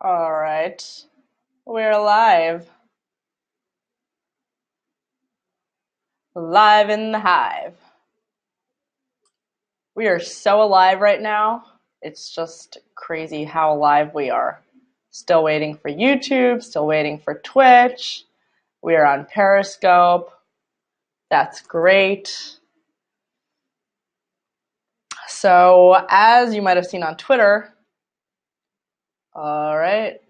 All right, we're live. Live in the hive. We are so alive right now. It's just crazy how alive we are. Still waiting for YouTube, still waiting for Twitch. We are on Periscope. That's great. So, as you might have seen on Twitter, all right.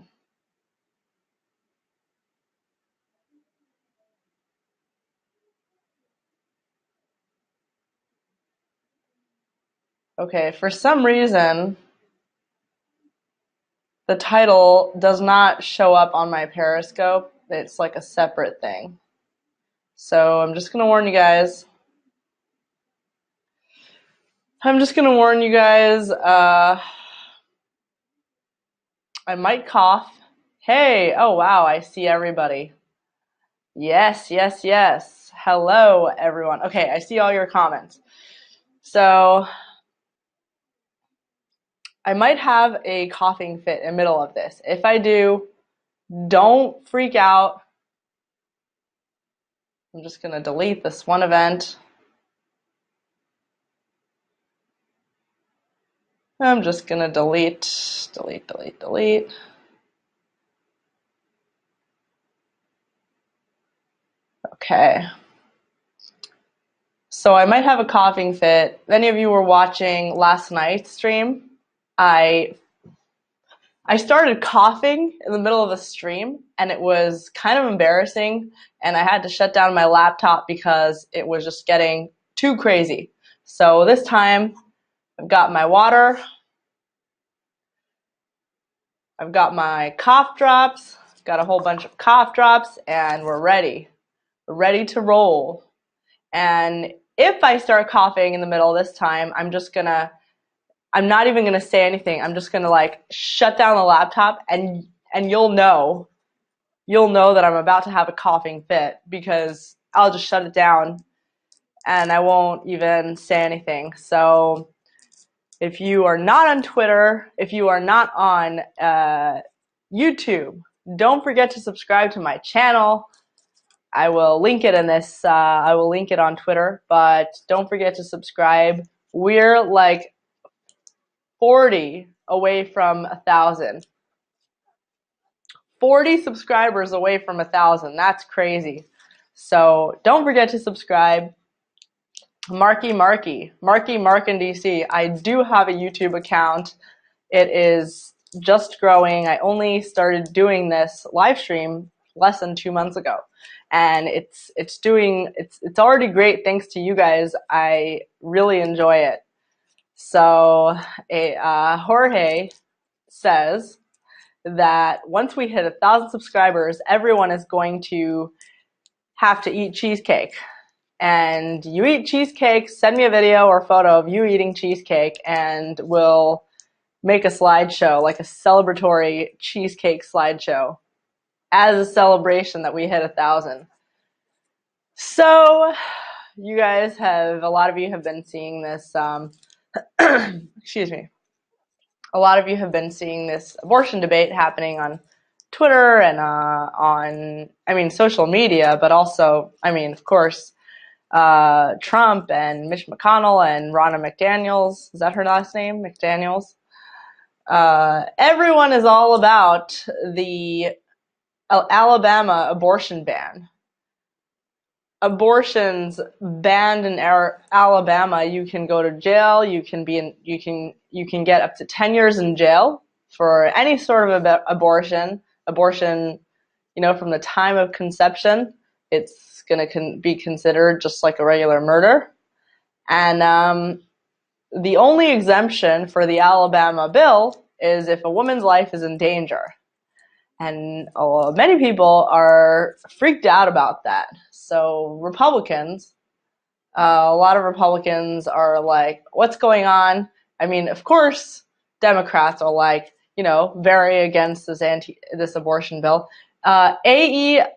Okay, for some reason, the title does not show up on my Periscope. It's like a separate thing. So I'm just going to warn you guys. I might cough. Hey, oh wow, I see everybody. Yes, yes, yes. Hello, everyone. Okay, I see all your comments. So I might have a coughing fit in the middle of this. If I do, don't freak out. I'm just going to delete this one event. I'm just going to delete. Okay. So I might have a coughing fit. If any of you were watching last night's stream, I started coughing in the middle of the stream, and it was kind of embarrassing, and I had to shut down my laptop because it was just getting too crazy. So this time, I've got my water, I've got my cough drops, got a whole bunch of cough drops, and we're ready. We're ready to roll. And if I start coughing in the middle this time, I'm not even gonna say anything. I'm just gonna like shut down the laptop, and you'll know that I'm about to have a coughing fit because I'll just shut it down and I won't even say anything. So if you are not on Twitter, if you are not on YouTube, don't forget to subscribe to my channel. I will link it in this. I will link it on Twitter, but don't forget to subscribe. We're like 40 away from 1,000. 40 subscribers away from 1,000. That's crazy. So don't forget to subscribe. Marky Mark in DC. I do have a YouTube account. It is just growing. I only started doing this live stream less than 2 months ago, and it's already great thanks to you guys. I really enjoy it. So Jorge says that once we hit 1,000 subscribers, everyone is going to have to eat cheesecake. And you eat cheesecake, send me a video or photo of you eating cheesecake, and we'll make a slideshow, like a celebratory cheesecake slideshow, as a celebration that we hit 1,000. So, a lot of you have been seeing this, excuse me, a lot of you have been seeing this abortion debate happening on Twitter and on social media, but also, of course, Trump and Mitch McConnell and Ronna McDaniels. Is that her last name? McDaniels. Everyone is all about the Alabama abortion ban. Abortions banned in Alabama. You can go to jail. You can get up to 10 years in jail for any sort of abortion. Abortion, from the time of conception, it's going to be considered just like a regular murder. And the only exemption for the Alabama bill is if a woman's life is in danger. And many people are freaked out about that. So Republicans, a lot of Republicans are like, what's going on? Of course, Democrats are like, very against this abortion bill. AEONUE.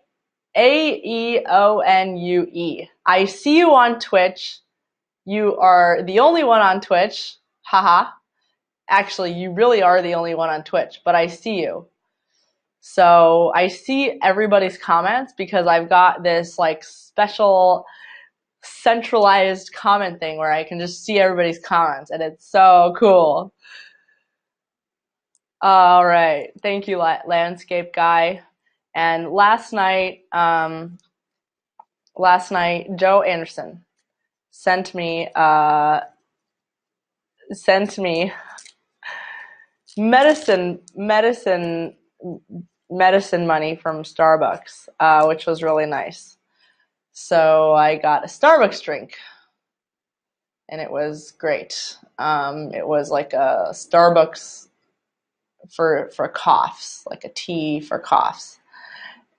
I see you on Twitch. You are the only one on Twitch. Haha. Actually, you really are the only one on Twitch, but I see you. So I see everybody's comments because I've got this like special centralized comment thing where I can just see everybody's comments, and it's so cool. All right. Thank you, landscape guy. And last night, Joe Anderson sent me sent me medicine money from Starbucks, which was really nice. So I got a Starbucks drink, and it was great. It was like a Starbucks for coughs, like a tea for coughs.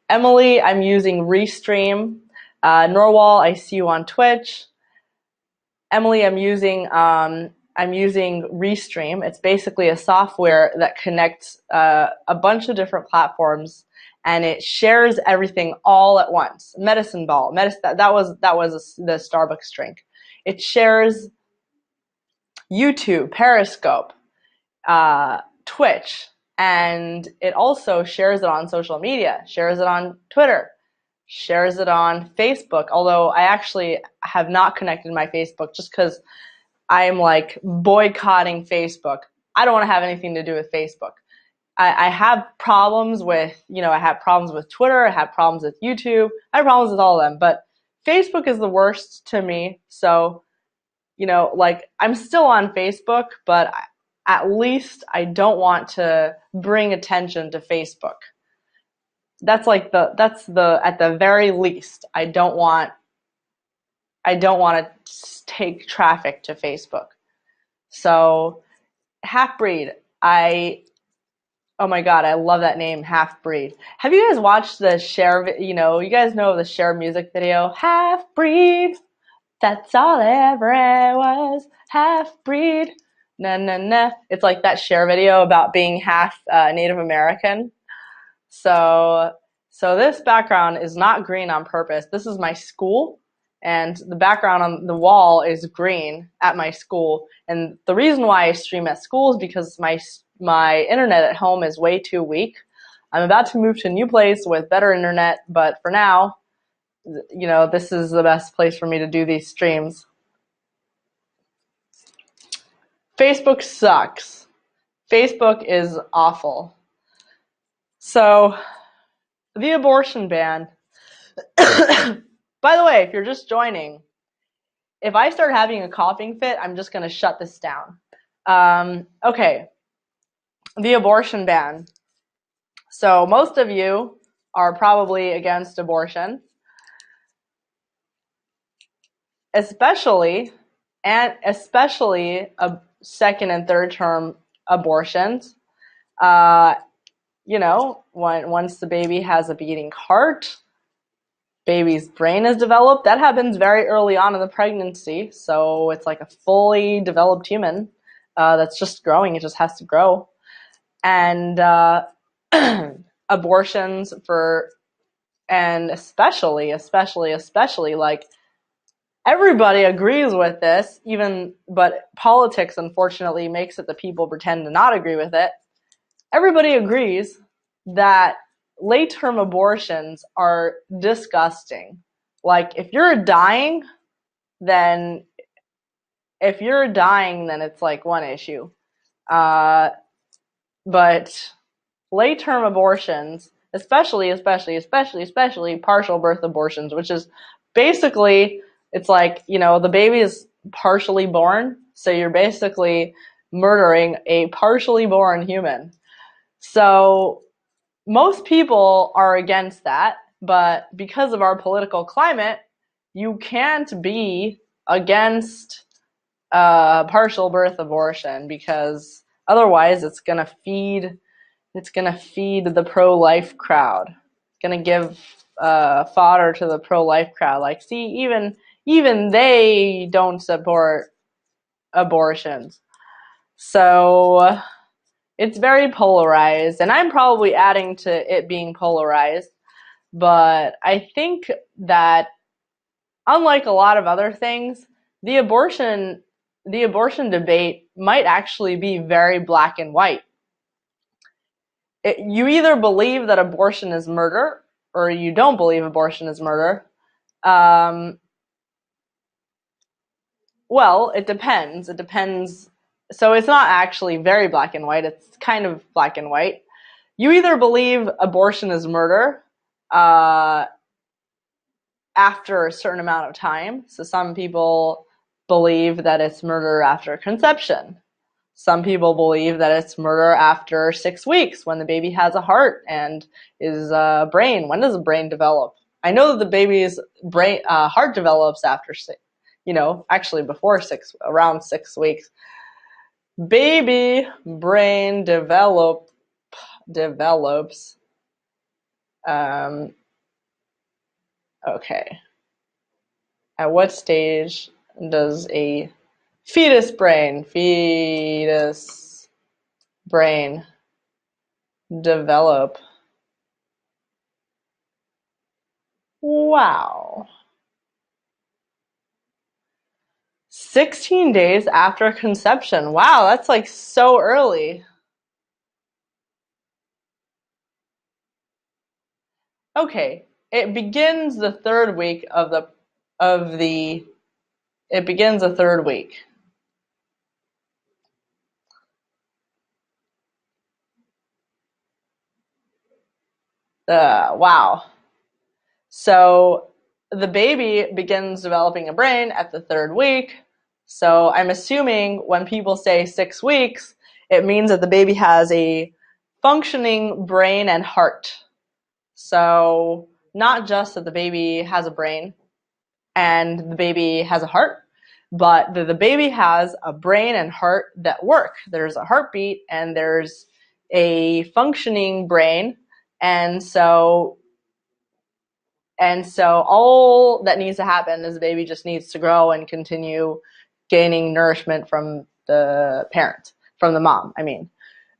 Emily, I'm using Restream. Norwal, I see you on Twitch. Emily, I'm using Restream. It's basically a software that connects a bunch of different platforms, and it shares everything all at once. Medicine ball, that was the Starbucks drink. It shares YouTube, Periscope, Twitch, and it also shares it on social media, shares it on Twitter, shares it on Facebook, although I actually have not connected my Facebook just because I'm like boycotting Facebook. I don't want to have anything to do with Facebook. I have problems with, I have problems with Twitter, I have problems with YouTube, I have problems with all of them, but Facebook is the worst to me. So, like I'm still on Facebook, but at least I don't want to bring attention to Facebook. That's at the very least, I don't want to take traffic to Facebook. So Half Breed, oh my god, I love that name, Half Breed. Have you guys watched the Cher, you guys know the Cher music video, Half Breed, that's all ever I was, Half Breed, na na na. It's like that Cher video about being half Native American. So, this background is not green on purpose. This is my school, and the background on the wall is green at my school. And the reason why I stream at school is because my internet at home is way too weak. I'm about to move to a new place with better internet, but for now, this is the best place for me to do these streams. Facebook sucks. Facebook is awful. So, the abortion ban. By the way, if you're just joining, if I start having a coughing fit, I'm just going to shut this down. Okay, the abortion ban. So most of you are probably against abortion, especially a second and third term abortions. Once the baby has a beating heart, baby's brain is developed. That happens very early on in the pregnancy, so it's like a fully developed human that's just growing. It just has to grow. And abortions and especially, like everybody agrees with this, but politics unfortunately makes it that people pretend to not agree with it. Everybody agrees that late-term abortions are disgusting. Like, if you're dying, then it's like one issue. But late-term abortions, especially partial birth abortions, which is basically, it's like, the baby is partially born, so you're basically murdering a partially born human. So most people are against that, but because of our political climate, you can't be against partial birth abortion, because otherwise it's gonna feed the pro-life crowd. It's gonna give fodder to the pro-life crowd. Like, see, even they don't support abortions. So it's very polarized, and I'm probably adding to it being polarized, but I think that unlike a lot of other things, the abortion debate might actually be very black and white. You either believe that abortion is murder or you don't believe abortion is murder. Um, well, it depends. It depends. So it's not actually very black and white. It's kind of black and white. You either believe abortion is murder uh, after a certain amount of time. So some people believe that it's murder after conception. Some people believe that it's murder after 6 weeks when the baby has a heart and is a brain. When does a brain develop? I know that the baby's brain heart develops after actually before around 6 weeks. Baby brain develops. Um, okay. At what stage does a fetus brain develop? Wow. 16 days after conception. Wow, that's like so early. Okay, it begins the third week of the it begins the third week. Wow. So the baby begins developing a brain at the third week. So I'm assuming when people say 6 weeks, it means that the baby has a functioning brain and heart. So not just that the baby has a brain and the baby has a heart, but the baby has a brain and heart that work. There's a heartbeat and there's a functioning brain. And so all that needs to happen is the baby just needs to grow and continue gaining nourishment from the parent, from the mom, I mean.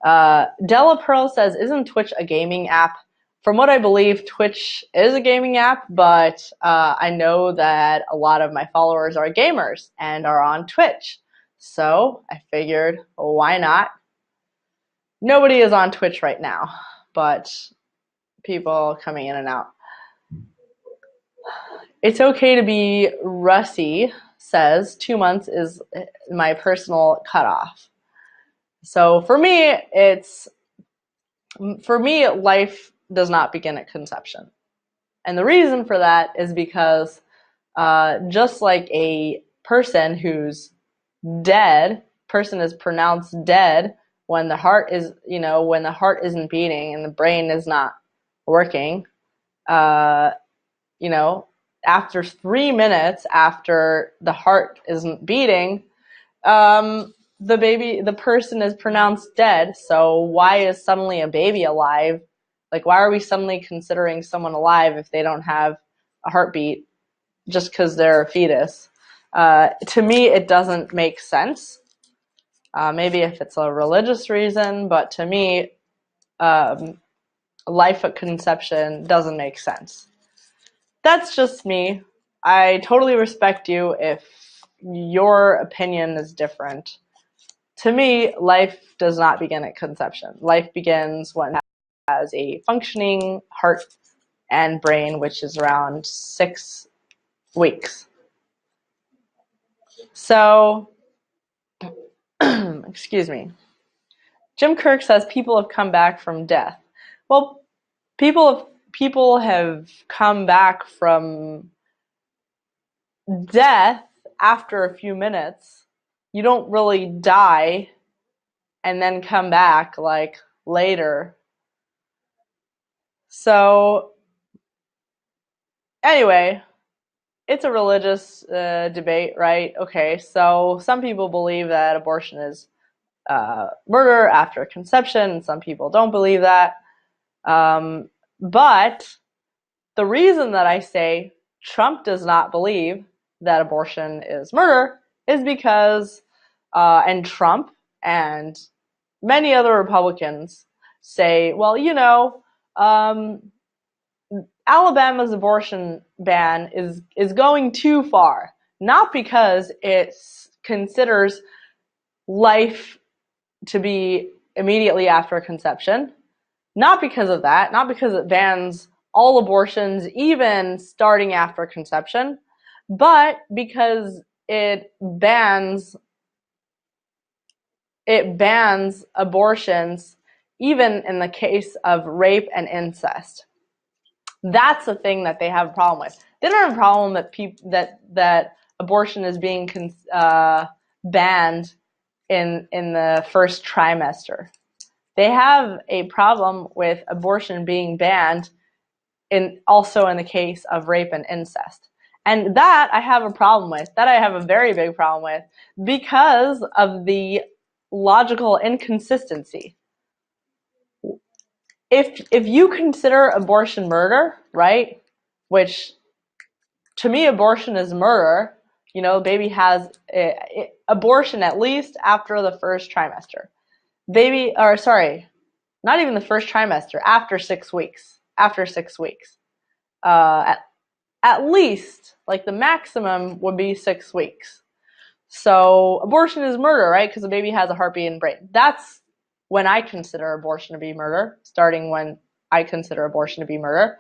Della Pearl says, isn't Twitch a gaming app? From what I believe, Twitch is a gaming app, but I know that a lot of my followers are gamers and are on Twitch. So I figured, well, why not? Nobody is on Twitch right now, but people coming in and out. It's okay to be Russie says 2 months is my personal cutoff. So for me, life does not begin at conception. And the reason for that is because just like a person who's dead, person is pronounced dead when the heart isn't beating and the brain is not working, uh, after 3 minutes after the heart isn't beating, the person is pronounced dead. So why is suddenly a baby alive? Like, why are we suddenly considering someone alive if they don't have a heartbeat just because they're a fetus? To me, it doesn't make sense. Maybe if it's a religious reason, but to me, life at conception doesn't make sense. That's just me. I totally respect you if your opinion is different. To me, life does not begin at conception. Life begins when it has a functioning heart and brain, which is around 6 weeks. So, excuse me. Jim Kirk says people have come back from death. Well, people have come back from death after a few minutes. You don't really die and then come back like later. So anyway, it's a religious debate, right? Okay, so some people believe that abortion is murder after conception, and some people don't believe that. But the reason that I say Trump does not believe that abortion is murder is because, and Trump and many other Republicans say, well, Alabama's abortion ban is going too far, not because it considers life to be immediately after conception, Not because of that, not because it bans all abortions, even starting after conception, but because it bans abortions even in the case of rape and incest. That's the thing that they have a problem with. They don't have a problem that abortion is being banned in the first trimester. They have a problem with abortion being banned also in the case of rape and incest. And that I have a problem with. That I have a very big problem with because of the logical inconsistency. If you consider abortion murder, right? Which to me abortion is murder. Baby has abortion at least after the first trimester. Not even the first trimester, after 6 weeks. After 6 weeks. At least, like the maximum would be 6 weeks. So abortion is murder, right? Because the baby has a heartbeat and brain. That's when I consider abortion to be murder, starting when I consider abortion to be murder.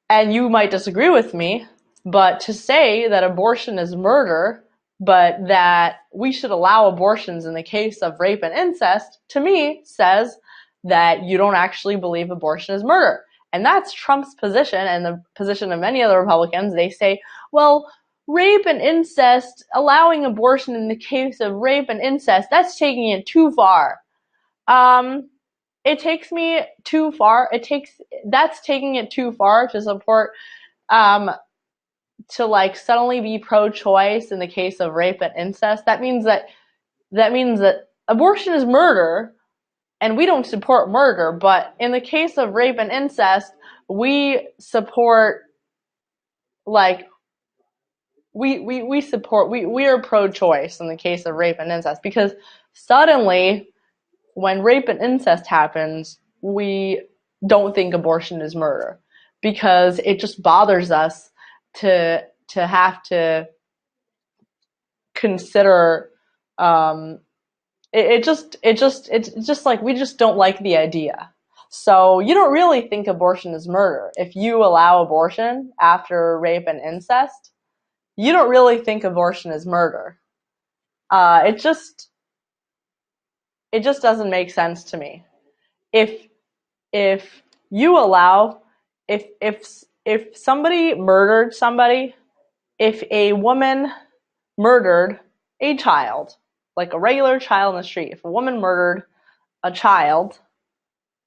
And you might disagree with me, but to say that abortion is murder, but that we should allow abortions in the case of rape and incest, to me says that you don't actually believe abortion is murder. And that's Trump's position and the position of many other Republicans. They say, well, rape and incest, allowing abortion in the case of rape and incest, that's taking it too far. It takes me too far. That's taking it too far to support, to like suddenly be pro-choice in the case of rape and incest. That means that abortion is murder, and we don't support murder. But in the case of rape and incest, we support like we are pro-choice in the case of rape and incest, because suddenly when rape and incest happens, we don't think abortion is murder, because it just bothers us to have to consider. It's just like we just don't like the idea. So you don't really think abortion is murder if you allow abortion after rape and incest. You don't really think abortion is murder. It just doesn't make sense to me. If if you allow if somebody murdered somebody, if a woman murdered a child, like a regular child in the street, if a woman murdered a child,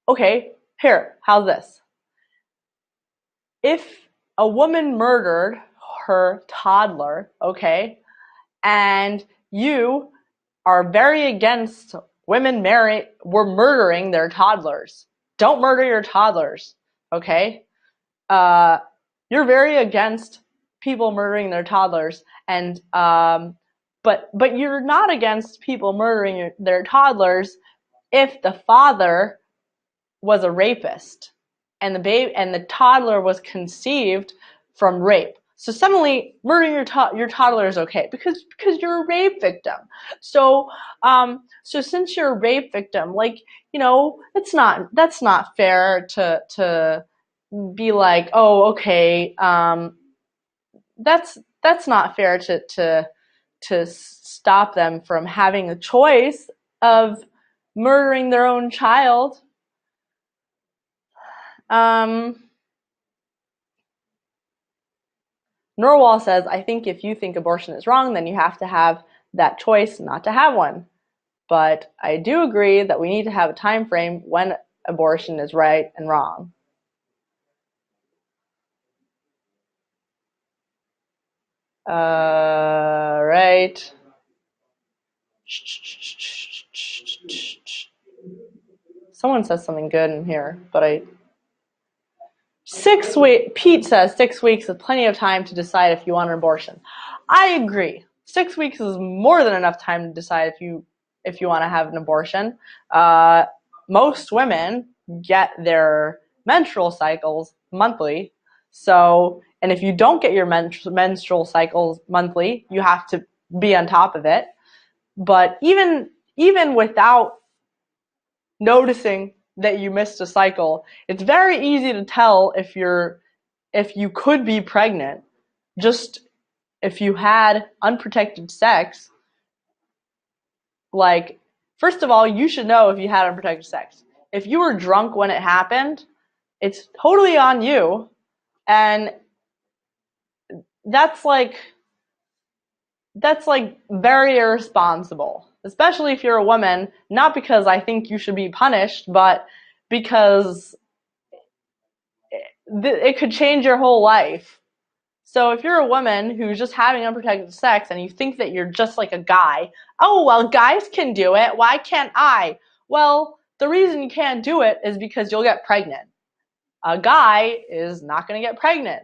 okay, here, how's this? If a woman murdered her toddler, okay, and you are very against women murdering their toddlers. Don't murder your toddlers, okay? You're very against people murdering their toddlers, and but you're not against people murdering their toddlers if the father was a rapist and the toddler was conceived from rape. So suddenly murdering your toddler is okay because you're a rape victim. So since you're a rape victim, that's not fair to be like, oh, okay, that's not fair to stop them from having a choice of murdering their own child. Norwal says, I think if you think abortion is wrong, then you have to have that choice not to have one. But I do agree that we need to have a time frame when abortion is right and wrong. Right. Someone says something good in here, but 6 weeks. Pete says 6 weeks is plenty of time to decide if you want an abortion. I agree. 6 weeks is more than enough time to decide if you want to have an abortion. Most women get their menstrual cycles monthly. And if you don't get your menstrual cycles monthly, you have to be on top of it. But even without noticing that you missed a cycle. It's very easy to tell if you could be pregnant just if you had unprotected sex. Like, first of all, you should know if you had unprotected sex. If you were drunk when it happened, it's totally on you. And that's like very irresponsible, especially if you're a woman, not because I think you should be punished, but because it could change your whole life. So if you're a woman who's just having unprotected sex and you think that you're just like a guy, oh, well, guys can do it. Why can't I? Well, the reason you can't do it is because you'll get pregnant. A guy is not going to get pregnant.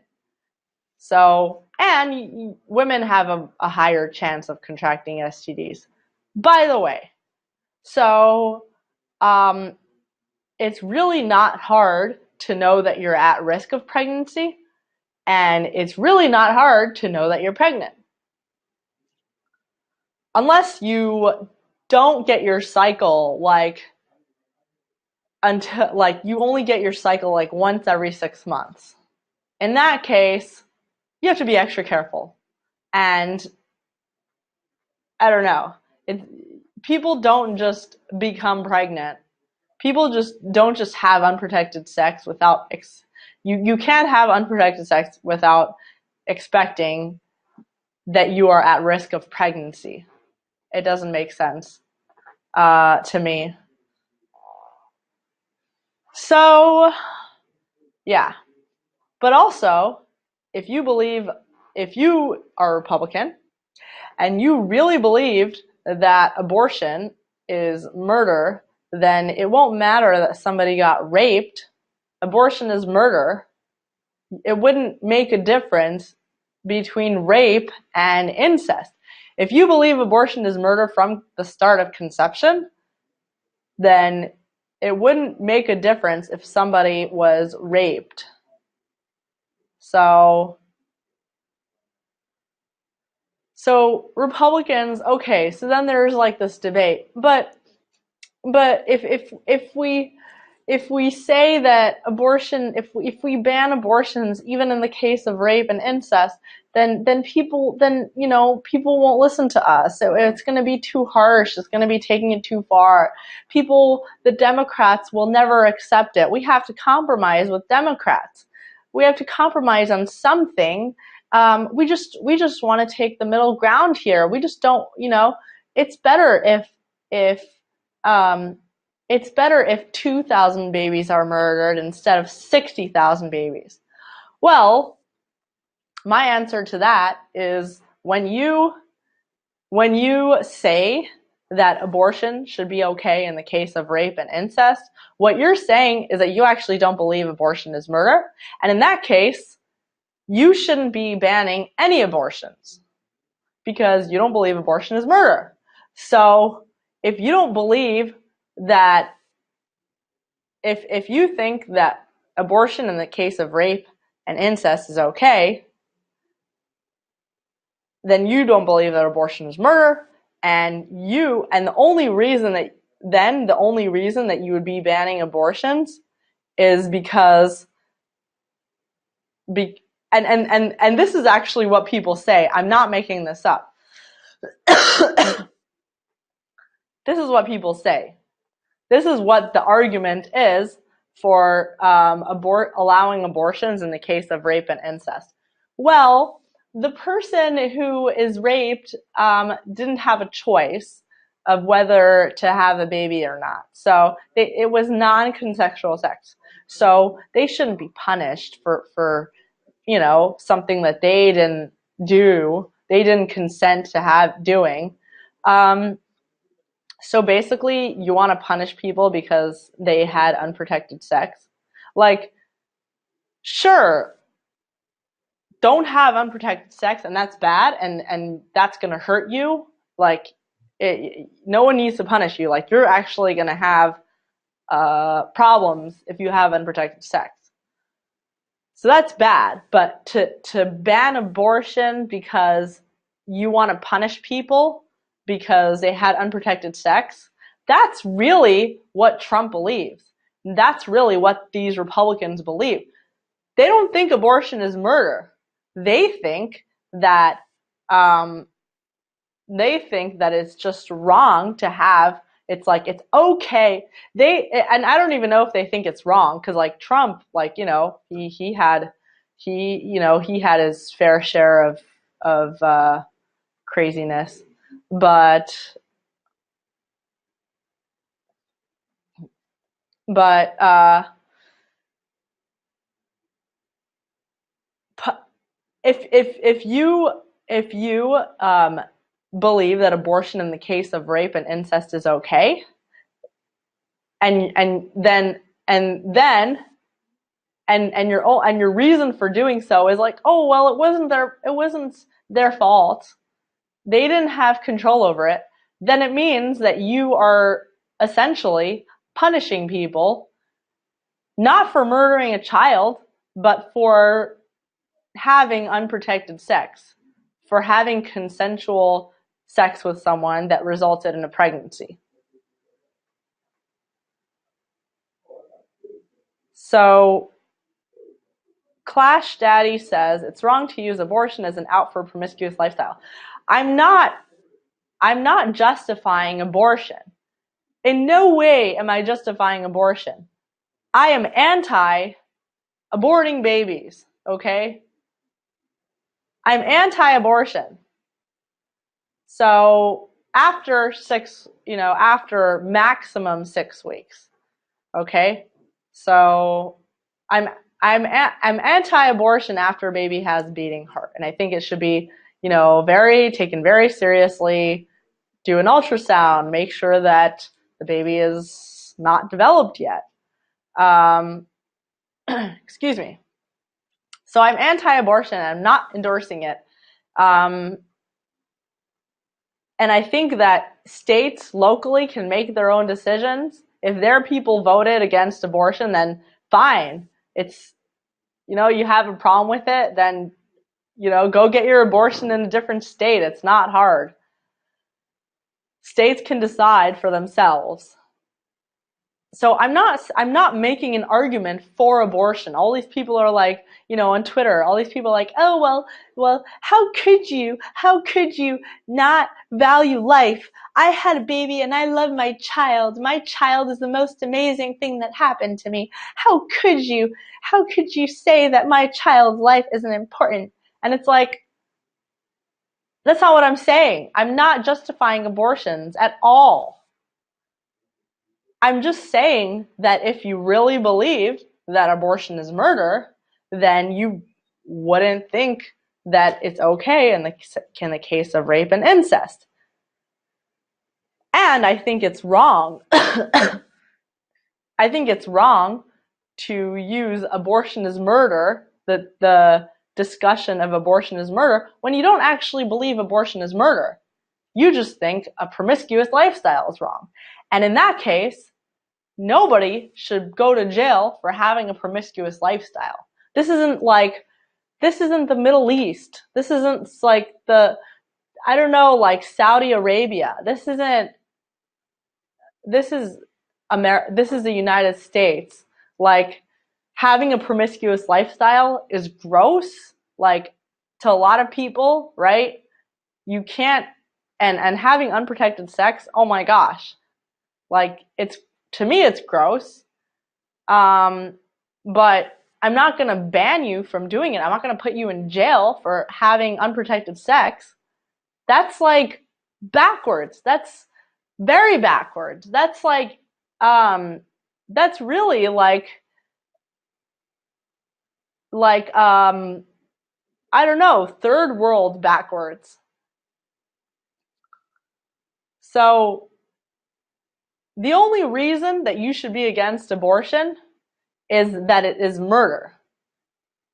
So, and women have a higher chance of contracting STDs. By the way, so it's really not hard to know that you're at risk of pregnancy, and it's really not hard to know that you're pregnant. Unless you don't get your cycle until you only get your cycle once every 6 months. In that case, you have to be extra careful. And I don't know. People don't just become pregnant. People don't just have unprotected sex without you can't have unprotected sex without expecting that you are at risk of pregnancy. It doesn't make sense to me. So, yeah. But also, if you are a Republican and you really believed that abortion is murder, then it won't matter that somebody got raped. Abortion is murder. It wouldn't make a difference between rape and incest. If you believe abortion is murder from the start of conception, then it wouldn't make a difference if somebody was raped. So Republicans, okay, so then there's this debate. But if we say that abortion, if we ban abortions even in the case of rape and incest, then people won't listen to us. It's going to be too harsh. It's going to be taking it too far. The Democrats will never accept it. We have to compromise with Democrats. We have to compromise on something. We just want to take the middle ground here. We just don't, it's better if 2,000 babies are murdered instead of 60,000 babies. Well, my answer to that is when you say that abortion should be okay in the case of rape and incest, what you're saying is that you actually don't believe abortion is murder. And in that case, you shouldn't be banning any abortions because you don't believe abortion is murder. So if you don't believe that, if you think that abortion in the case of rape and incest is okay, then you don't believe that abortion is murder, and the only reason that you would be banning abortions is because and this is actually what people say. I'm not making this up. This is what people say. This is what the argument is for allowing abortions in the case of rape and incest. Well, the person who is raped didn't have a choice of whether to have a baby or not. So it was non-consensual sex. So they shouldn't be punished for something that they didn't do. They didn't consent to doing. So basically, you want to punish people because they had unprotected sex. Sure, don't have unprotected sex, and that's bad, and that's going to hurt you. No one needs to punish you. You're actually going to have problems if you have unprotected sex. So that's bad. But to ban abortion because you want to punish people because they had unprotected sex, That's really what Trump believes. That's really what these Republicans believe. They don't think abortion is murder. They think that it's just wrong to have. It's like it's okay. And I don't even know if they think it's wrong because like Trump, like he had his fair share of craziness, but but if you believe that abortion in the case of rape and incest is okay, and your reason for doing so is like, oh well, it wasn't their fault, they didn't have control over it, then it means that you are essentially punishing people not for murdering a child, but for having unprotected sex, for having consensual sex with someone that resulted in a pregnancy. So, Clash Daddy says it's wrong to use abortion as an out for promiscuous lifestyle. I'm not justifying abortion. In no way am I justifying abortion. I am anti-aborting babies, okay? I'm anti-abortion. So after after maximum 6 weeks, okay? So I'm anti-abortion after a baby has a beating heart, and I think it should be, taken very seriously. Do an ultrasound, make sure that the baby is not developed yet. Excuse me. So I'm anti-abortion, and I'm not endorsing it. And I think that states locally can make their own decisions. If their people voted against abortion, then fine. It's, you have a problem with it, then, go get your abortion in a different state. It's not hard. States can decide for themselves. So I'm not making an argument for abortion. All these people are like, on Twitter, all these people are like, oh, well, how could you not value life? I had a baby and I love my child. My child is the most amazing thing that happened to me. How could you say that my child's life isn't important? And it's like, that's not what I'm saying. I'm not justifying abortions at all. I'm just saying that if you really believed that abortion is murder, then you wouldn't think that it's okay in the case of rape and incest. And I think it's wrong. I think it's wrong to use abortion as murder, the discussion of abortion as murder, when you don't actually believe abortion is murder. You just think a promiscuous lifestyle is wrong. And in that case, nobody should go to jail for having a promiscuous lifestyle. This isn't the Middle East. This isn't like like Saudi Arabia. This is the United States. Like, having a promiscuous lifestyle is gross, like, to a lot of people, right? You can't, and having unprotected sex, oh my gosh. Like, to me, it's gross. But I'm not going to ban you from doing it. I'm not going to put you in jail for having unprotected sex. That's like backwards. That's very backwards. That's like, that's really I don't know, third world backwards. So the only reason that you should be against abortion is that it is murder.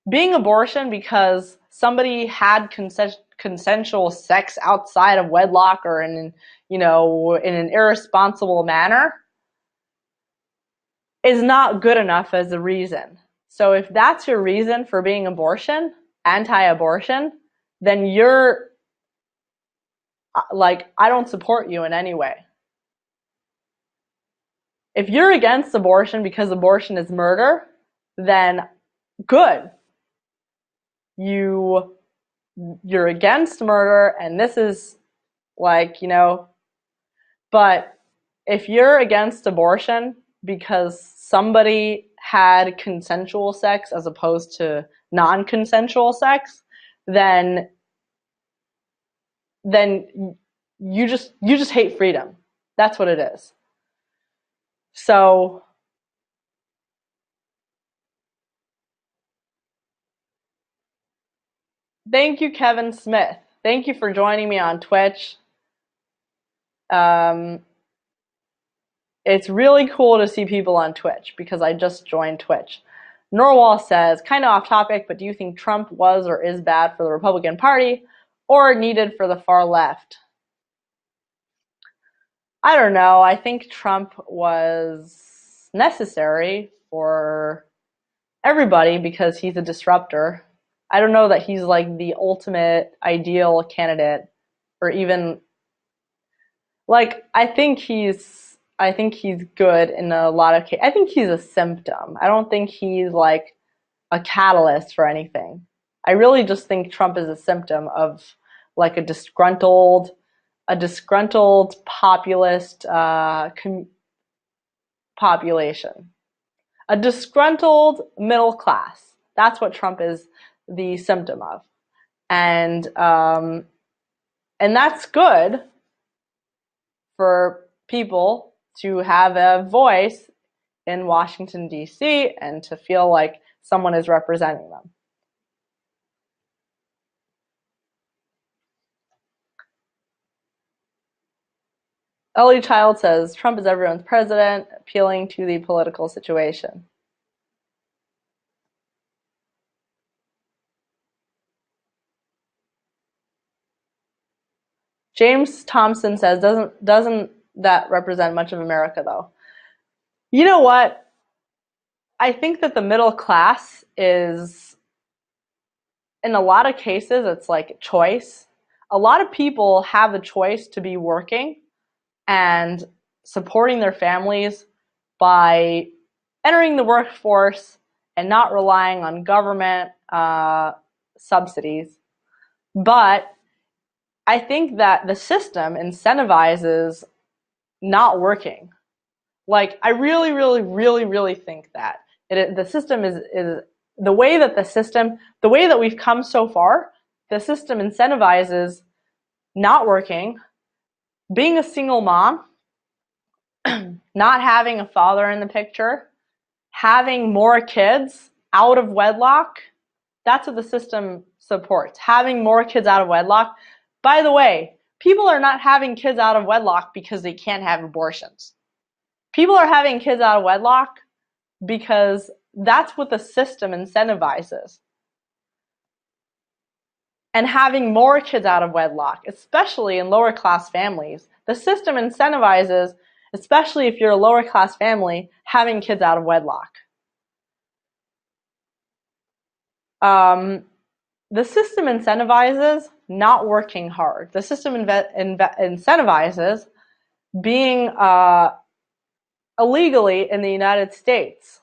Being abortion because somebody had consensual sex outside of wedlock or in an irresponsible manner is not good enough as a reason. So if that's your reason for being anti-abortion, then you're like, I don't support you in any way. if you're against abortion because abortion is murder, then good. You're against murder, and this is like, but if you're against abortion because somebody had consensual sex as opposed to non-consensual sex, then you just hate freedom. That's what it is. So thank you, Kevin Smith. Thank you for joining me on Twitch. Um, it's really cool to see people on Twitch because I just joined Twitch. Norwal says, kind of off topic, but do you think Trump was or is bad for the Republican Party or needed for the far left? I don't know. I think Trump was necessary for everybody because he's a disruptor. I don't know that he's like the ultimate ideal candidate or even like I think he's good in a lot of cases. I think he's a symptom. I don't think he's like a catalyst for anything. I really just think Trump is a symptom of like a disgruntled populist population, a disgruntled middle class. That's what Trump is the symptom of, and that's good for people to have a voice in Washington, D.C., and to feel like someone is representing them. Ellie Child says, Trump is everyone's president, appealing to the political situation. James Thompson says, doesn't that represent much of America, though? You know what? I think that the middle class is, in a lot of cases, it's like choice. A lot of people have a choice to be working and supporting their families by entering the workforce and not relying on government subsidies. But I think that the system incentivizes not working. Like, I really, really, really, really think that the system is the way that we've come so far, the system incentivizes not working, being a single mom, not having a father in the picture, having more kids out of wedlock. That's what the system supports. Having more kids out of wedlock. By the way, people are not having kids out of wedlock because they can't have abortions. People are having kids out of wedlock because that's what the system incentivizes. And having more kids out of wedlock, especially in lower class families, the system incentivizes, especially if you're a lower class family, having kids out of wedlock. The system incentivizes not working hard. The system incentivizes being illegally in the United States.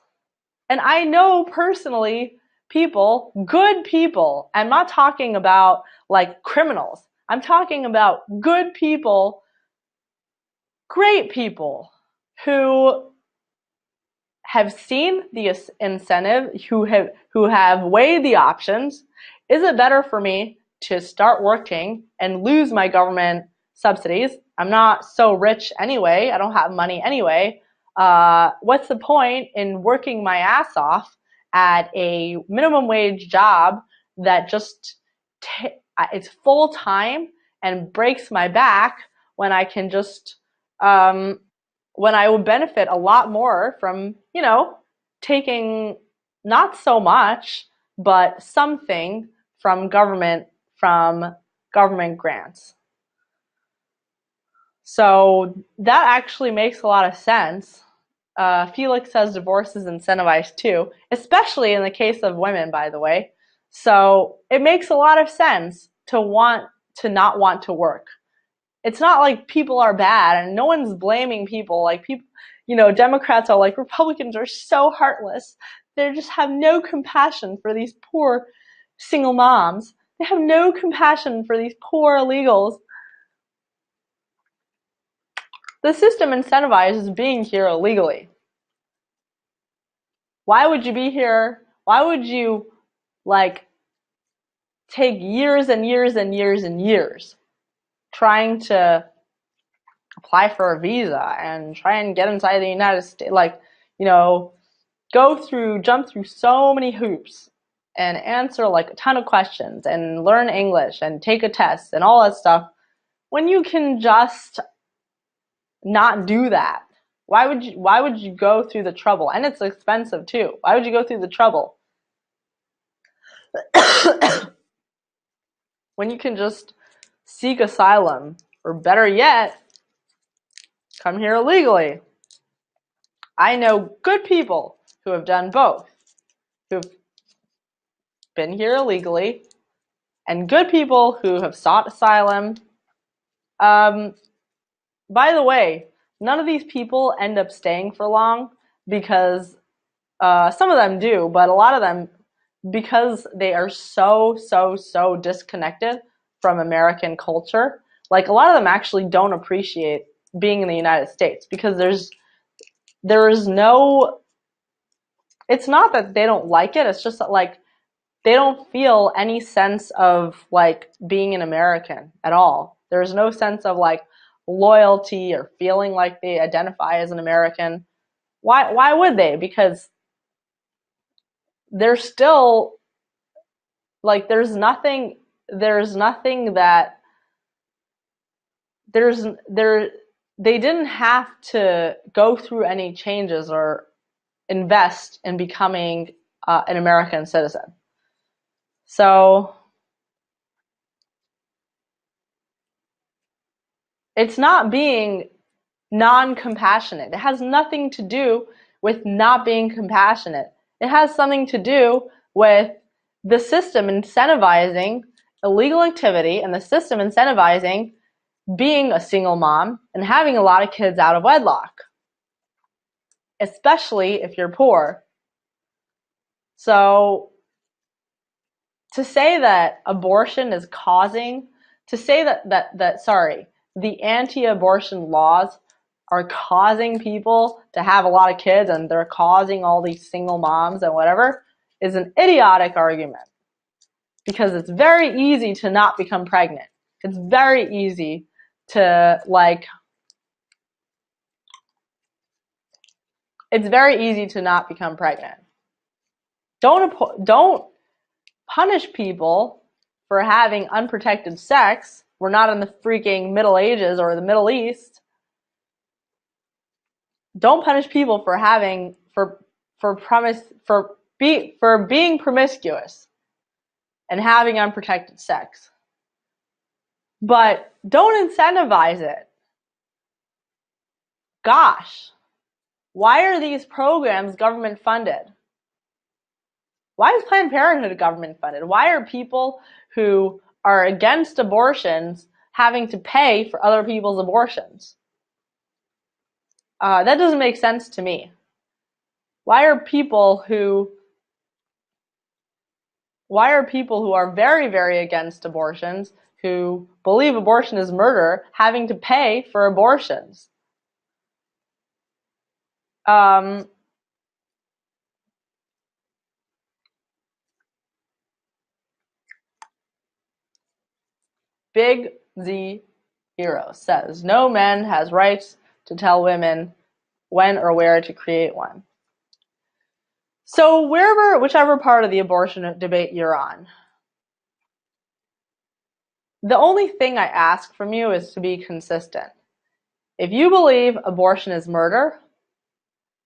And I know personally people, good people, I'm not talking about like criminals. I'm talking about good people, great people who have seen the incentive, who have weighed the options. Is it better for me to start working and lose my government subsidies? I'm not so rich anyway. I don't have money anyway. What's the point in working my ass off at a minimum wage job that just it's full time and breaks my back when I can just when I would benefit a lot more from, taking not so much, but something from government grants. So that actually makes a lot of sense. Felix says divorce is incentivized too, especially in the case of women, by the way. So it makes a lot of sense to not want to work. It's not like people are bad, and no one's blaming people. Like people, Democrats are like, Republicans are so heartless. They just have no compassion for these poor single moms. They have no compassion for these poor illegals. The system incentivizes being here illegally. Why would you be here? Why would you, take years and years and years and years trying to apply for a visa and try and get inside the United States? Jump through so many hoops and answer a ton of questions and learn English and take a test and all that stuff when you can just not do that. Why would you go through the trouble? And it's expensive too. Why would you go through the trouble when you can just seek asylum, or better yet, come here illegally? I know good people who have done both, who've been here illegally, and good people who have sought asylum. By the way, none of these people end up staying for long because some of them do, but a lot of them, because they are so disconnected from American culture, a lot of them actually don't appreciate being in the United States because there is no, it's not that they don't like it, it's just that they don't feel any sense of being an American at all. There's no sense of loyalty or feeling like they identify as an American. Why would they? Because they're still there's nothing that they didn't have to go through any changes or invest in becoming an American citizen. So it's not being non-compassionate. It has nothing to do with not being compassionate. It has something to do with the system incentivizing illegal activity and the system incentivizing being a single mom and having a lot of kids out of wedlock, especially if you're poor. So to say that abortion is causing, to say the anti-abortion laws are causing people to have a lot of kids and they're causing all these single moms and whatever, is an idiotic argument. Because it's very easy to not become pregnant. It's very easy to it's very easy to not become pregnant. Don't punish people for having unprotected sex. We're not in the freaking Middle Ages or the Middle East. Don't punish people for being promiscuous and having unprotected sex. But don't incentivize it. Gosh, why are these programs government funded? Why is Planned Parenthood government funded? Why are people who are against abortions having to pay for other people's abortions? That doesn't make sense to me. Why are people who are very, very against abortions, who believe abortion is murder, having to pay for abortions? Big Z Hero says, no man has rights to tell women when or where to create one. So whichever part of the abortion debate you're on, the only thing I ask from you is to be consistent. If you believe abortion is murder,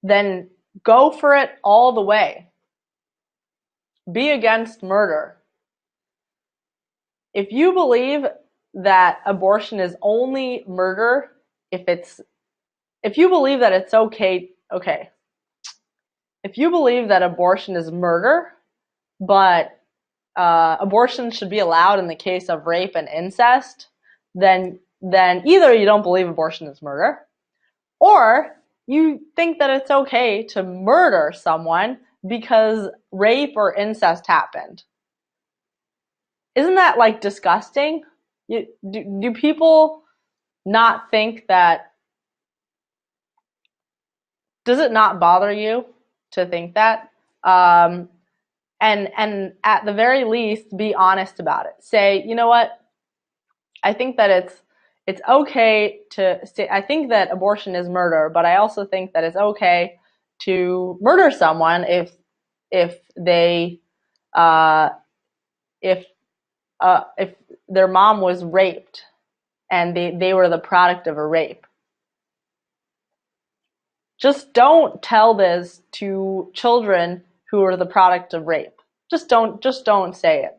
then go for it all the way. Be against murder. If you believe that abortion is only murder, if you believe that it's okay. If you believe that abortion is murder, but abortion should be allowed in the case of rape and incest, then either you don't believe abortion is murder, or you think that it's okay to murder someone because rape or incest happened. Isn't that like disgusting? Do people not think that? Does it not bother you to think that? Um, and at the very least, be honest about it. Say, you know what? I think that it's okay to say. I think that abortion is murder, but I also think that it's okay to murder someone if they uh, if their mom was raped and they were the product of a rape. Just don't tell this to children who are the product of rape. Just don't say it.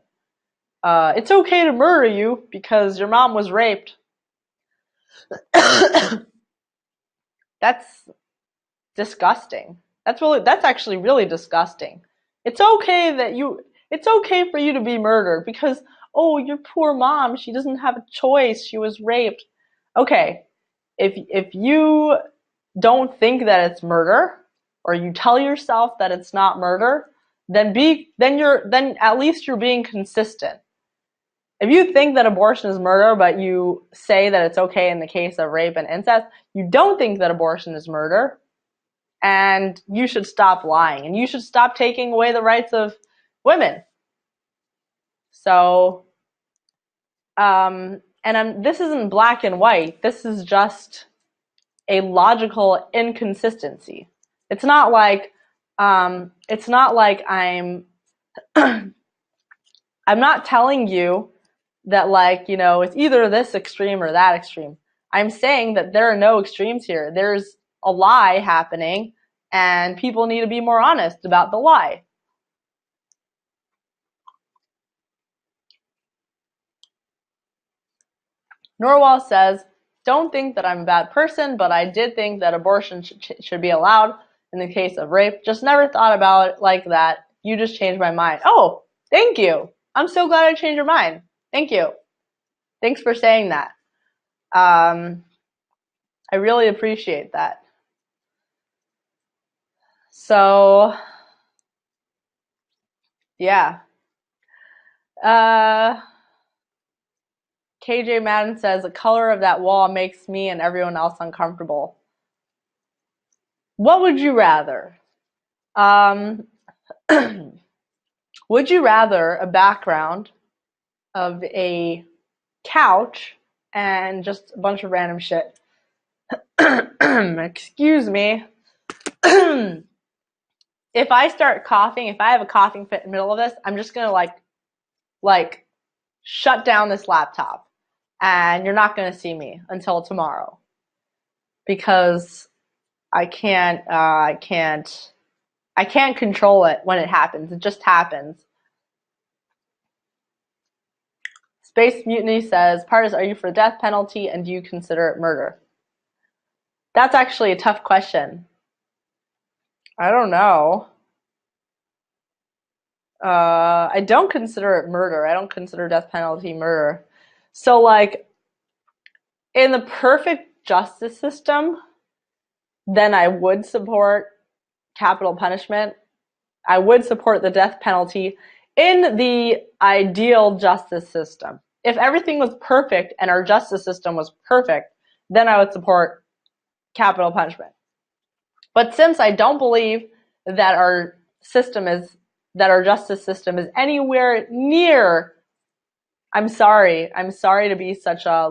It's okay to murder you because your mom was raped. That's disgusting. That's actually really disgusting. It's okay that you it's okay for you to be murdered because oh, your poor mom, she doesn't have a choice. She was raped. Okay. If you don't think that it's murder or you tell yourself that it's not murder, then at least you're being consistent. If you think that abortion is murder, but you say that it's okay in the case of rape and incest, you don't think that abortion is murder, and you should stop lying, and you should stop taking away the rights of women. So, this isn't black and white. This is just a logical inconsistency. It's not like I'm I'm not telling you that it's either this extreme or that extreme. I'm saying that there are no extremes here. There's a lie happening and people need to be more honest about the lie. Norwal says, don't think that I'm a bad person, but I did think that abortion should be allowed in the case of rape. Just never thought about it like that. You just changed my mind. Oh, thank you. I'm so glad I changed your mind. Thank you. Thanks for saying that. I really appreciate that. So, yeah. KJ Madden says, the color of that wall makes me and everyone else uncomfortable. What would you rather? Would you rather a background of a couch and just a bunch of random shit? Excuse me. If I start coughing, if I have a coughing fit in the middle of this, I'm just gonna like shut down this laptop and you're not gonna see me until tomorrow. Because I can't control it when it happens. It just happens. Space Mutiny says, Pardes, are you for death penalty and do you consider it murder? That's actually a tough question. I don't know. I don't consider it murder. I don't consider death penalty murder. So, in the perfect justice system, then I would support capital punishment. I would support the death penalty in the ideal justice system. If everything was perfect and our justice system was perfect, then I would support capital punishment. But since I don't believe that our justice system is anywhere near, I'm sorry to be such a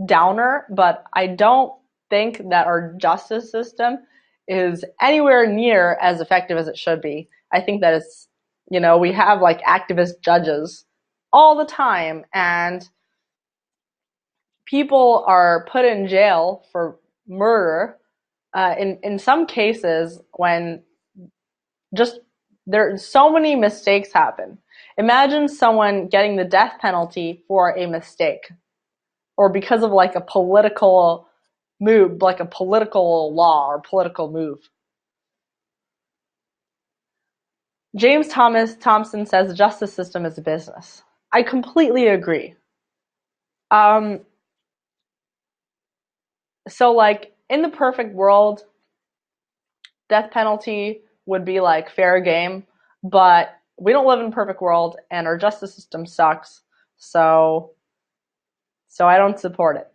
downer, but I don't think that our justice system is anywhere near as effective as it should be. I think that it's, we have activist judges all the time and people are put in jail for murder in some cases when just there so many mistakes happen. Imagine someone getting the death penalty for a mistake or because of a political move, like a political law or political move. James Thompson says the justice system is a business. I completely agree. So in the perfect world, death penalty would be like fair game, but we don't live in a perfect world and our justice system sucks. So I don't support it.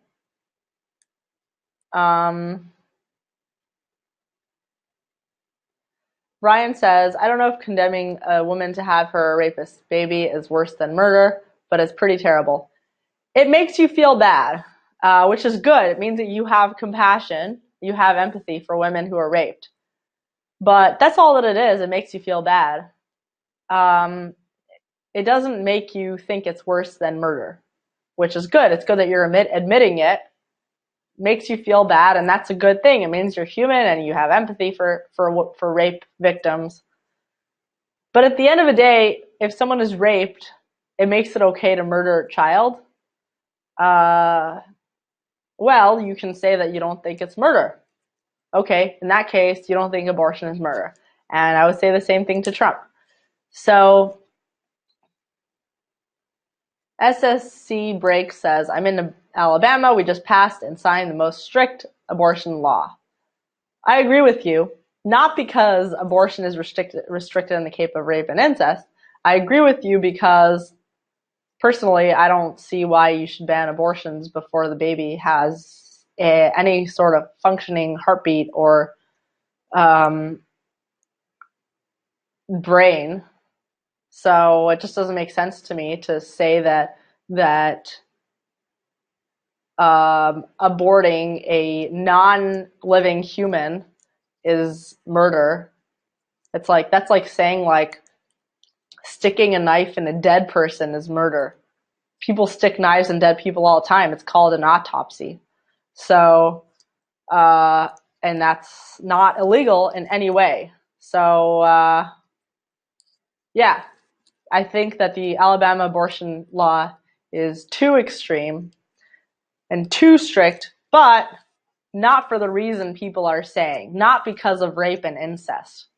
Ryan says, I don't know if condemning a woman to have her rapist baby is worse than murder, but it's pretty terrible. It makes you feel bad, which is good. It means that you have compassion, you have empathy for women who are raped. But that's all that it is. It makes you feel bad. It doesn't make you think it's worse than murder, which is good. It's good that you're admitting it. Makes you feel bad, and that's a good thing. It means you're human and you have empathy for rape victims. But at the end of the day, if someone is raped, it makes it okay to murder a child. Well, you can say that you don't think it's murder. Okay, in that case, you don't think abortion is murder. And I would say the same thing to Trump. So SSC Break says, I'm in Alabama. We just passed and signed the most strict abortion law. I agree with you, not because abortion is restricted in the case of rape and incest. I agree with you because, personally, I don't see why you should ban abortions before the baby has any sort of functioning heartbeat or brain. So it just doesn't make sense to me to say that aborting a non-living human is murder. That's like saying like sticking a knife in a dead person is murder. People stick knives in dead people all the time. It's called an autopsy. So, and that's not illegal in any way. So, yeah, I think that the Alabama abortion law is too extreme and too strict, but not for the reason people are saying, not because of rape and incest.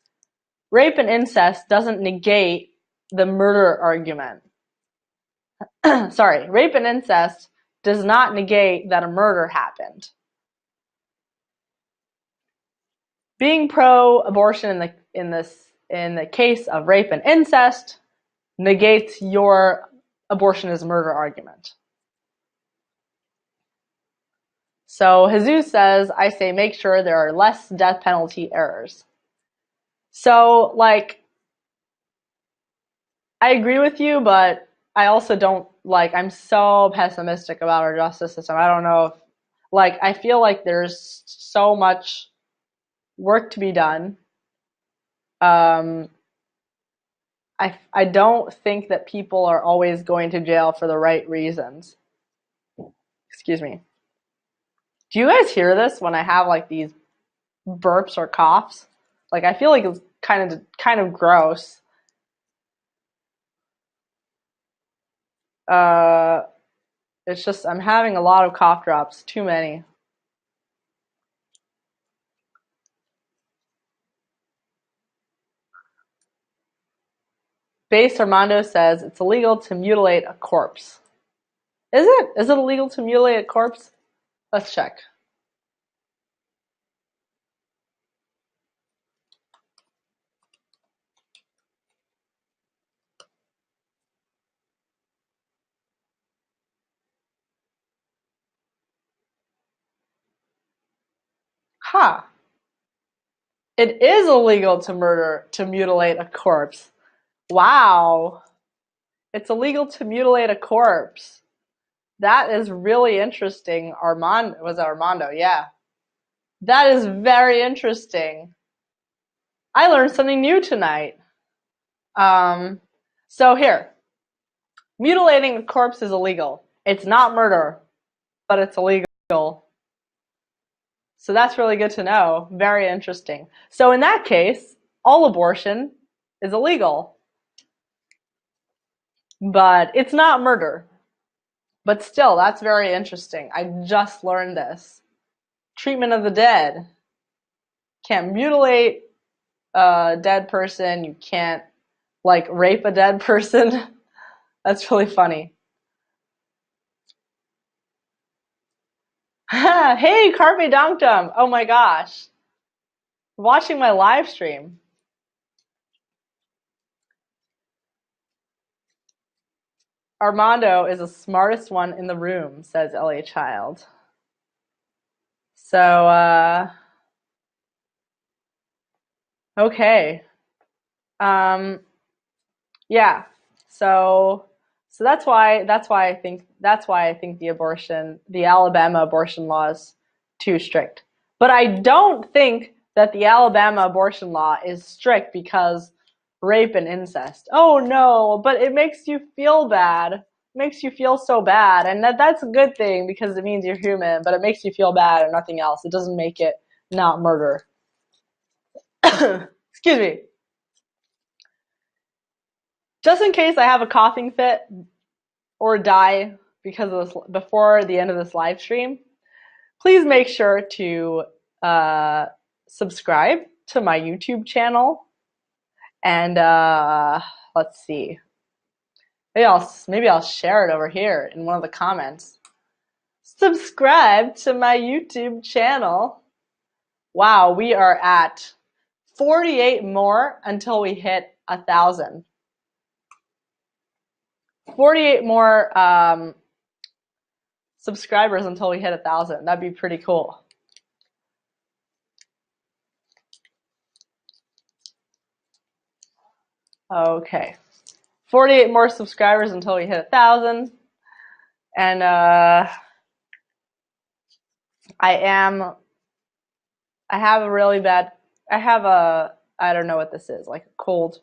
Rape and incest doesn't negate the murder argument. Sorry, rape and incest does not negate that a murder happened. Being pro-abortion in the case of rape and incest negates your abortion is murder argument. So Jesus says, I say make sure there are less death penalty errors. So, like, I agree with you, but I also don't, like, I'm so pessimistic about our justice system. I don't know if, like, I feel like there's so much work to be done. I don't think that people are always going to jail for the right reasons. Excuse me. Do you guys hear this when I have like these burps or coughs? Like I feel like it's kind of gross. Uh, it's just I'm having a lot of cough drops, too many. Base Armando says it's illegal to mutilate a corpse. Is it? Is it illegal to mutilate a corpse? Let's check. Ha! It is illegal to mutilate a corpse. Wow. It's illegal to mutilate a corpse. That is really interesting. Was it Armando? Yeah. That is very interesting. I learned something new tonight. Um, so here, mutilating a corpse is illegal. It's not murder, but it's illegal. So that's really good to know. Very interesting. So in that case, all abortion is illegal, but it's not murder. But still, that's very interesting. I just learned this. Treatment of the dead. Can't mutilate a dead person. You can't, like, rape a dead person. That's really funny. Hey, Carpe Donktum. Oh my gosh. Watching my live stream. Armando is the smartest one in the room, says LA Child. So, okay. Yeah. So, so that's why I think the Alabama abortion law is too strict. But I don't think that the Alabama abortion law is strict because rape and incest. Oh no, but it makes you feel bad. It makes you feel so bad, and that's a good thing because it means you're human, but it makes you feel bad and nothing else. It doesn't make it not murder. Excuse me. Just in case I have a coughing fit or die because of this before the end of this live stream, please make sure to subscribe to my YouTube channel. And let's see, maybe I'll share it over here in one of the comments. Subscribe to my YouTube channel. Wow, we are at 48 more until we hit 1,000. 48 more subscribers until we hit 1,000. That'd be pretty cool. Okay. 48 more subscribers until we hit 1,000. And I have a really bad, I don't know what this is, like a cold.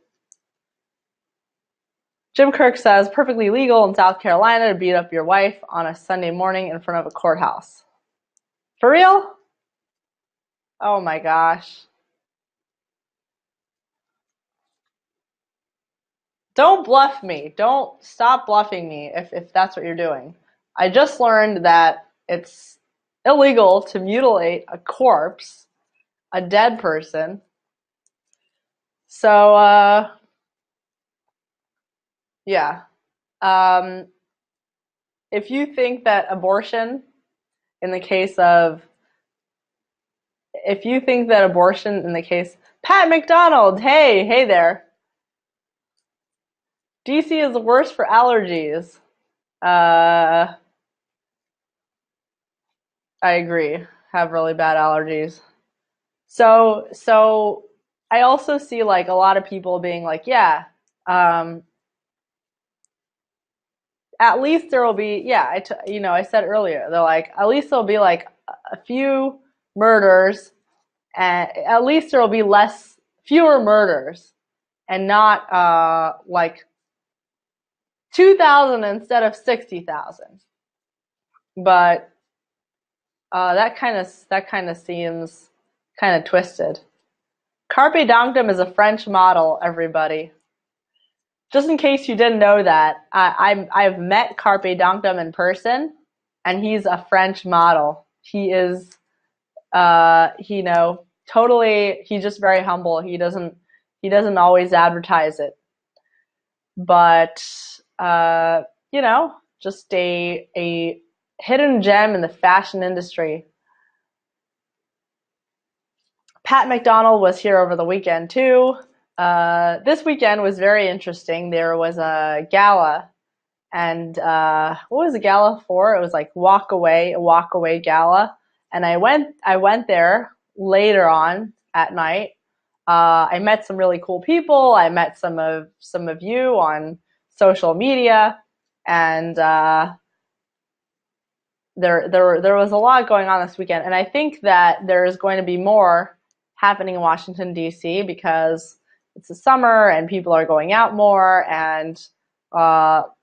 Jim Kirk says, perfectly legal in South Carolina to beat up your wife on a Sunday morning in front of a courthouse. For real? Oh my gosh. Don't bluff me. Don't stop bluffing me if that's what you're doing. I just learned that it's illegal to mutilate a corpse, a dead person. So, yeah. Um, if you think that abortion, in the case of, if you think that abortion in the case, Pat McDonald, hey there. DC is the worst for allergies. I agree. Have really bad allergies. So I also see like a lot of people being like, yeah, um, at least there will be, yeah, I said earlier, they're like, at least there'll be like a few murders, and at least there will be fewer murders, and not like 2,000 instead of 60,000. But that kind of seems kind of twisted. Carpe Donktum is a French model, everybody. Just in case you didn't know that, I've met Carpe Donktum in person, and he's a French model. He is, totally. He's just very humble. He doesn't always advertise it, but just a hidden gem in the fashion industry. Pat McDonald was here over the weekend too. This weekend was very interesting. There was a gala, and what was the gala for? It was like a walk away gala. And I went there later on at night. I met some really cool people. I met some of you on social media, and there was a lot going on this weekend. And I think that there is going to be more happening in Washington D.C. because it's the summer and people are going out more, and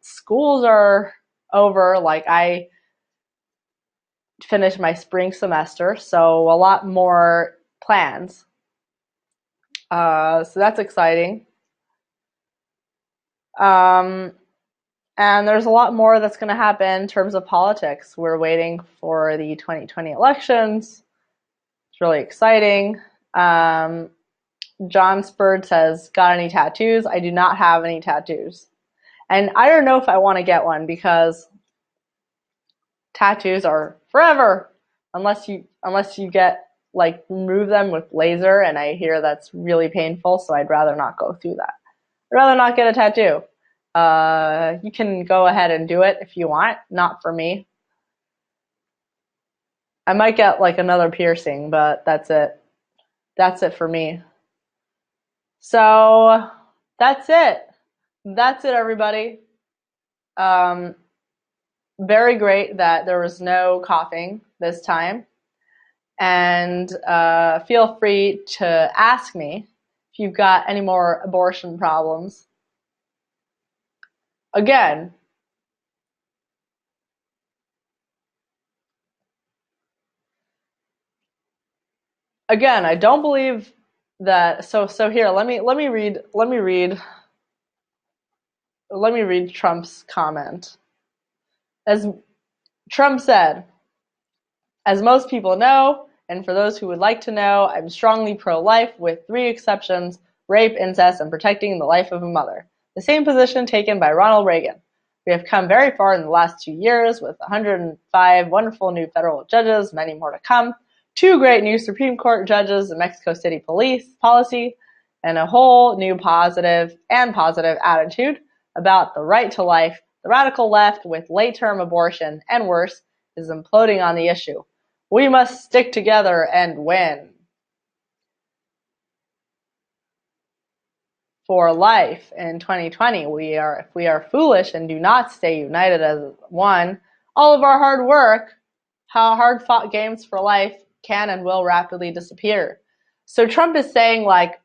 schools are over. Like, I finished my spring semester, so a lot more plans. So that's exciting. Um, and there's a lot more that's going to happen in terms of politics. We're waiting for the 2020 elections. It's really exciting. John Spurd says, got any tattoos? I do not have any tattoos. And I don't know if I want to get one because tattoos are forever. unless you get like remove them with laser, and I hear that's really painful, so I'd rather not go through that. I'd rather not get a tattoo. You can go ahead and do it if you want, not for me. I might get like another piercing, but that's it. That's it for me. So that's it. That's it, everybody. Um, Very great that there was no coughing this time. And feel free to ask me if you've got any more abortion problems. Again, I don't believe that. So here, let me read Trump's comment. As Trump said, as most people know, and for those who would like to know, I'm strongly pro-life with 3 exceptions: rape, incest, and protecting the life of a mother. The same position taken by Ronald Reagan. We have come very far in the last 2 years with 105 wonderful new federal judges, many more to come, 2 great new Supreme Court judges, the Mexico City police policy, and a whole new positive attitude about the right to life. The radical left, with late-term abortion and worse, is imploding on the issue. We must stick together and win. For life in 2020, if we are foolish and do not stay united as one, all of our hard work, hard-fought games for life can and will rapidly disappear. So Trump is saying, like,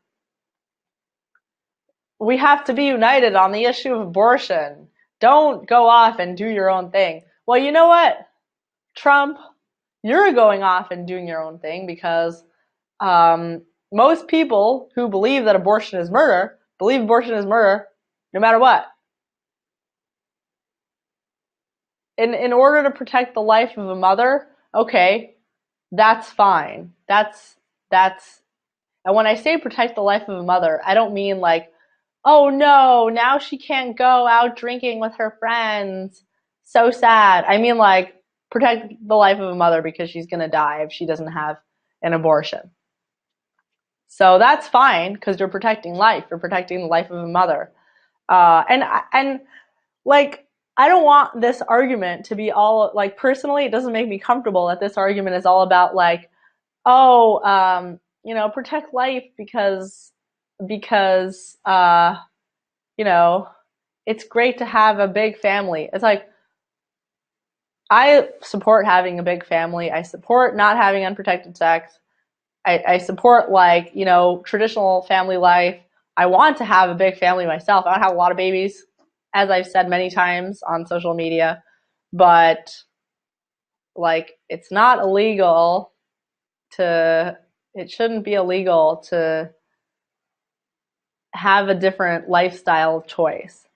we have to be united on the issue of abortion. Don't go off and do your own thing. Well, you know what, Trump? You're going off and doing your own thing because most people who believe that abortion is murder believe abortion is murder no matter what. In order to protect the life of a mother, okay, that's fine. That's and when I say protect the life of a mother, I don't mean like, oh no, now she can't go out drinking with her friends. So sad. I mean like protect the life of a mother because she's going to die if she doesn't have an abortion. So that's fine because you're protecting life. You're protecting the life of a mother. And like, I don't want this argument to be all like, personally, it doesn't make me comfortable that this argument is all about like, oh, protect life because you know, it's great to have a big family. It's like, I support having a big family. I support not having unprotected sex. I support like, traditional family life. I want to have a big family myself. I want to have a lot of babies, as I've said many times on social media, but like it shouldn't be illegal to have a different lifestyle choice.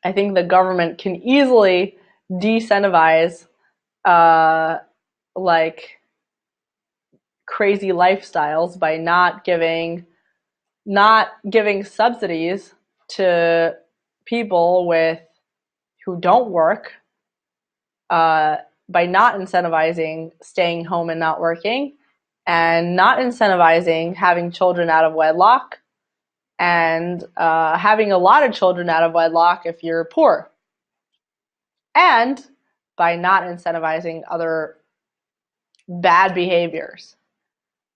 I think the government can easily de-incentivize like crazy lifestyles by not giving subsidies to people who don't work, by not incentivizing staying home and not working, and not incentivizing having children out of wedlock, and having a lot of children out of wedlock if you're poor, and by not incentivizing other bad behaviors.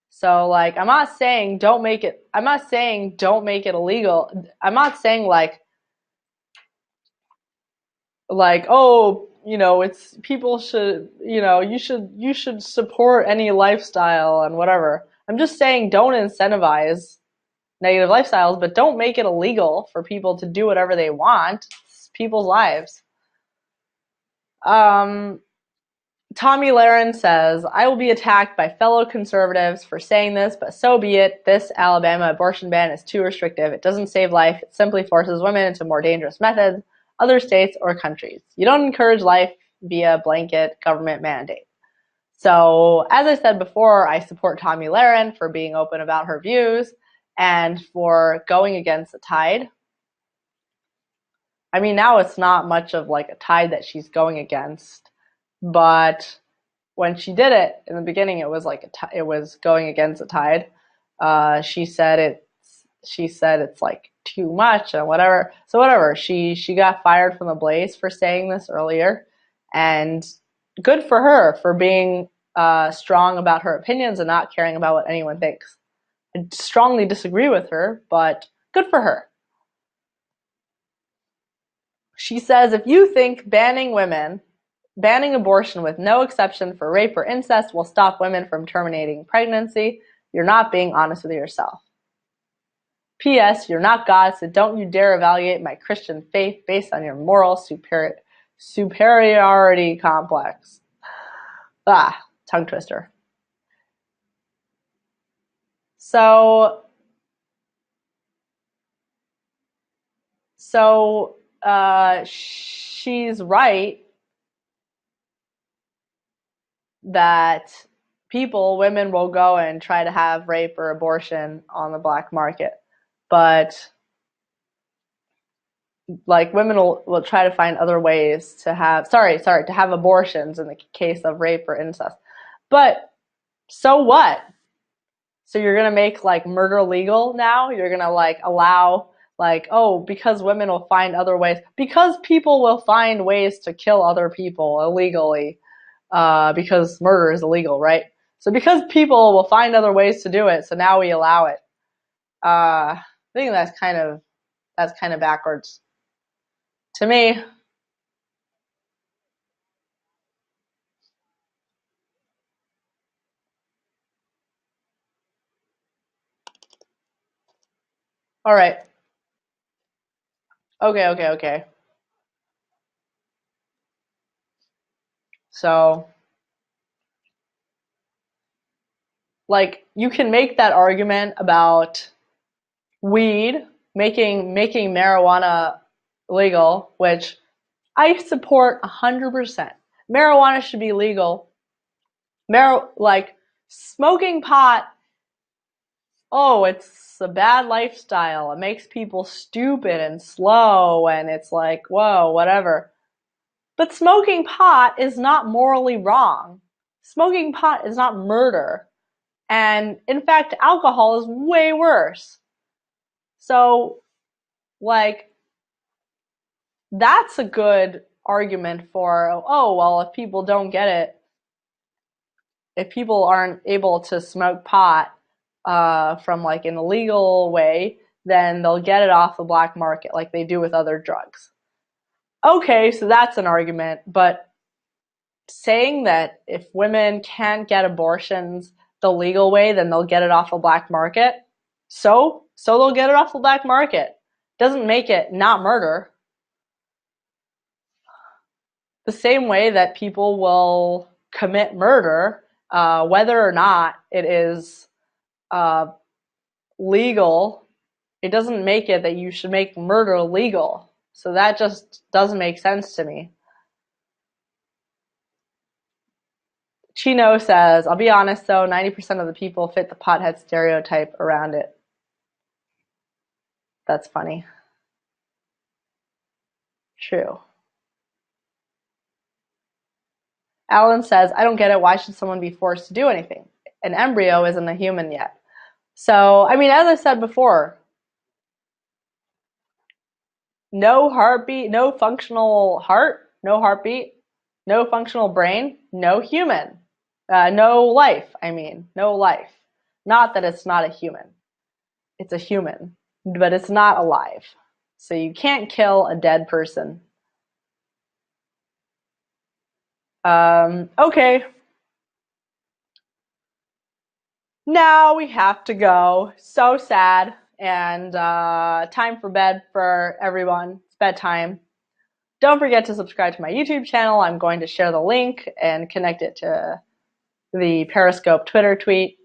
So like, I'm not saying don't make it illegal. I'm not saying like, oh, it's people should, you should support any lifestyle and whatever. I'm just saying don't incentivize negative lifestyles, but don't make it illegal for people to do whatever they want. It's people's lives. Tommy Lahren says, I will be attacked by fellow conservatives for saying this, but so be it. This Alabama abortion ban is too restrictive. It doesn't save life. It simply forces women into more dangerous methods, other states or countries. You don't encourage life via blanket government mandate. So, as I said before, I support Tommy Lahren for being open about her views and for going against the tide. I mean, now it's not much of like a tide that she's going against, but when she did it in the beginning, it was like it was going against the tide. She said it's like too much and whatever. So whatever. She got fired from the Blaze for saying this earlier, and good for her for being strong about her opinions and not caring about what anyone thinks. I strongly disagree with her, but good for her. She says if you think banning abortion with no exception for rape or incest will stop women from terminating pregnancy, you're not being honest with yourself. P.S. You're not God, so don't you dare evaluate my Christian faith based on your moral superiority complex. Tongue twister. So she's right that women will go and try to have rape or abortion on the black market. But like women will try to find other ways to have to have abortions in the case of rape or incest. But so what? So you're gonna make like murder legal now? You're gonna like allow like, oh, because women will find other ways, because people will find ways to kill other people illegally, because murder is illegal, right? So because people will find other ways to do it, so now we allow it. I think that's kind of backwards to me. All right. Okay. So, like, you can make that argument about weed, making marijuana legal, which I support 100%. Marijuana should be legal. Like, smoking pot, oh, it's a bad lifestyle. It makes people stupid and slow, and it's like, whoa, whatever. But smoking pot is not morally wrong. Smoking pot is not murder. And in fact, alcohol is way worse. So, like, that's a good argument for, oh, well, if people don't get it, if people aren't able to smoke pot from like an illegal way, then they'll get it off the black market like they do with other drugs. Okay, so that's an argument, but saying that if women can't get abortions the legal way, then they'll get it off the black market. So they'll get it off the black market. Doesn't make it not murder. The same way that people will commit murder, whether or not it is uh, legal, it doesn't make it that you should make murder legal. So that just doesn't make sense to me. Chino says, I'll be honest though, 90% of the people fit the pothead stereotype around it. That's funny. True. Alan says, I don't get it. Why should someone be forced to do anything? An embryo isn't a human yet. So, I mean, as I said before, no heartbeat, no functional heart, no heartbeat, no functional brain, no human. No life, no life. Not that it's not a human. It's a human, but it's not alive. So you can't kill a dead person. Okay. Now we have to go. So sad. And time for bed for everyone. It's bedtime. Don't forget to subscribe to my YouTube channel. I'm going to share the link and connect it to the Periscope tweet.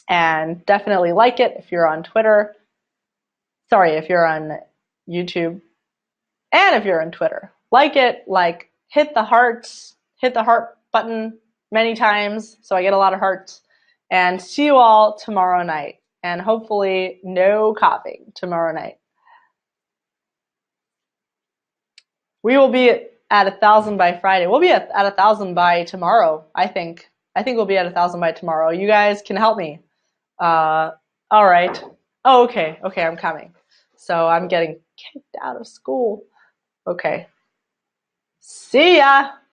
And definitely like it if you're on Twitter. Sorry, if you're on YouTube. And if you're on Twitter. Like it, hit the heart button many times so I get a lot of hearts. And see you all tomorrow night. And hopefully no coughing tomorrow night. We will be at 1,000 by Friday. We'll be at 1,000 by tomorrow, I think. I think we'll be at 1,000 by tomorrow. You guys can help me. All right. Oh, okay. Okay, I'm coming. So I'm getting kicked out of school. Okay. See ya.